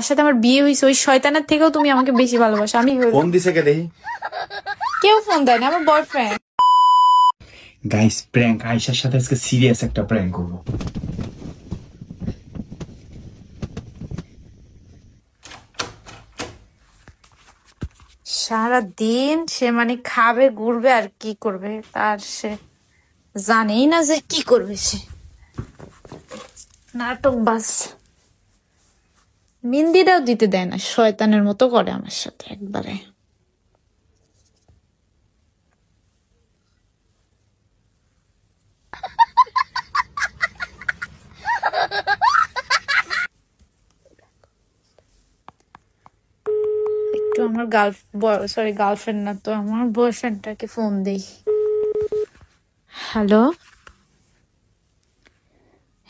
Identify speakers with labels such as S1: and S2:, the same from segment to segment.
S1: সাথে আমার বিয়ে হয়েছে ওই শয়তানের থেকেও তুমি আমাকে বেশি ভালোবাসো। আমি
S2: ফোন দিছে কে দেখি?
S1: কেউ ফোন দেয় না, আমার বয়ফ্রেন্ড।
S2: গাইস প্র্যাঙ্ক, আয়েশার সাথে আজকে সিরিয়াস একটা প্র্যাঙ্ক করব।
S1: সারাদিন সে মানে খাবে ঘুরবে আর কি করবে, তার সে জানেই না যে কি করবে। সে নাটক বাস, মিন্দিটাও দিতে দেয় না, শয়তানের মতো করে আমার সাথে একবারে। একটু আমার গার্লফ্রেন্ড না তো, আমার বয়ফ্রেন্ডটাকে ফোন দেই। হ্যালো,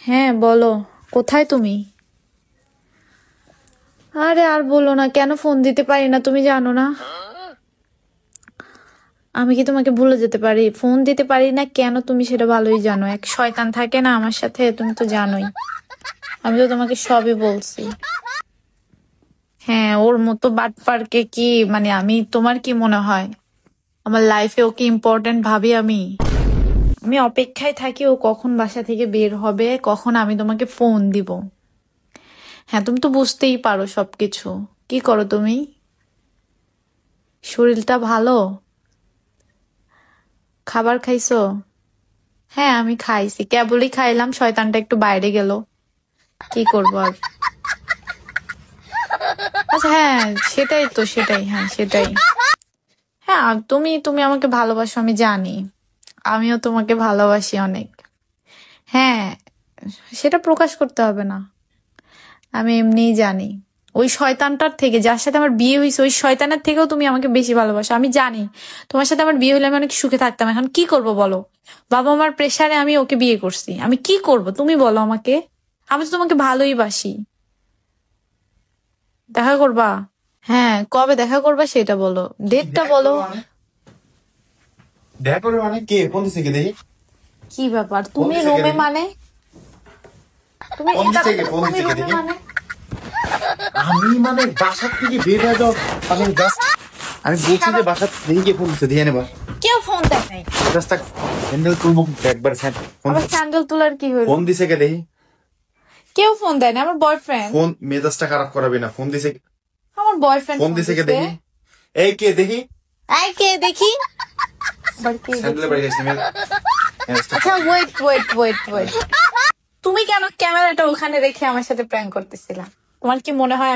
S1: হ্যাঁ বলো, কোথায় তুমি? আরে আর বলো না, কেন ফোন দিতে পারি না তুমি জানো না? আমি কি তোমাকে ভুলে যেতে পারি? ফোন দিতে পারি না কেন তুমি সেটা ভালোই জানো। এক শয়তান থাকে না আমার সাথে, তুমি তো জানোই। আমি তো তোমাকে সবই বলছি। হ্যাঁ, ওর মতো বাটপারকে কি মানে আমি, তোমার কি মনে হয় আমার লাইফে ওকে ইম্পর্টেন্ট ভাবি? আমি আমি অপেক্ষায় থাকি ও কখন বাসা থেকে বের হবে, কখন আমি তোমাকে ফোন দিব। হ্যাঁ, তুমি তো বুঝতেই পারো সবকিছু। কি করো তুমি? শরীরটা ভালো? খাবার খাইছো? হ্যাঁ আমি খাইছি, কেবলই খাইলাম, শয়তানটা একটু বাইরে গেল। কি করবো আর। আচ্ছা হ্যাঁ, সেটাই, হ্যাঁ সেটাই। হ্যাঁ, তুমি তুমি আমাকে ভালোবাসো আমি জানি, আমিও তোমাকে ভালোবাসি অনেক। হ্যাঁ, সেটা প্রকাশ করতে হবে না, আমি এমনিই জানি। ওই শয়তানটার থেকে, যার সাথে আমার বিয়ে হয়েছে ওই শয়তানের থেকেও তুমি আমাকে বেশি ভালোবাসো। আমি জানি তোমার সাথে আমার বিয়ে হলে আমি অনেক সুখে থাকতাম। এখন কি করব বলো? বাবা মার প্রেসারে আমি ওকে বিয়ে করছি। আমি কি করব তুমি বলো আমাকে? আমি তো তোমাকে ভালোই বাসি। দেখা করবা? হ্যাঁ, কবে দেখা করবা সেটা বলো, ডেটটা বলো।
S2: দেখা করবে মানে কে ফোন দিছে কে দেখি?
S1: কি ব্যাপার, তুমি রুমে মানে? তুমি
S2: ফোন দিছে কে? ফোন দিছে কে দেখি? আমি মানে বাসা থেকে বের হয়ে যাও, আমি জাস্ট আমি বলছি যে বাসা থেকে গিয়ে ফোন দিছে দিয়ে নেবা।
S1: কেউ ফোন দেয় নাই।
S2: জাস্ট হ্যান্ডেল তুলবো একবার স্যার।
S1: আবার স্যান্ডেল তোলার কি হলো?
S2: ফোন দিছে কে দেখি?
S1: কেউ ফোন দেয় না, আমার বয়ফ্রেন্ড।
S2: ফোন মেজাজটা খারাপ করাবি না, ফোন দিছে।
S1: আমার বয়ফ্রেন্ড
S2: ফোন দিছে কে দেখি? এই কে দেখি?
S1: এই কে দেখি? আবার কে
S2: স্যান্ডেল
S1: দেখি?
S2: বাড়ি গেছে মেল।
S1: আচ্ছা ওয়েট, তুমি কেন ক্যামেরাটা ওখানে রেখে আমার সাথে প্র্যাঙ্ক করতেছিলা? তোমার কি মনে হয়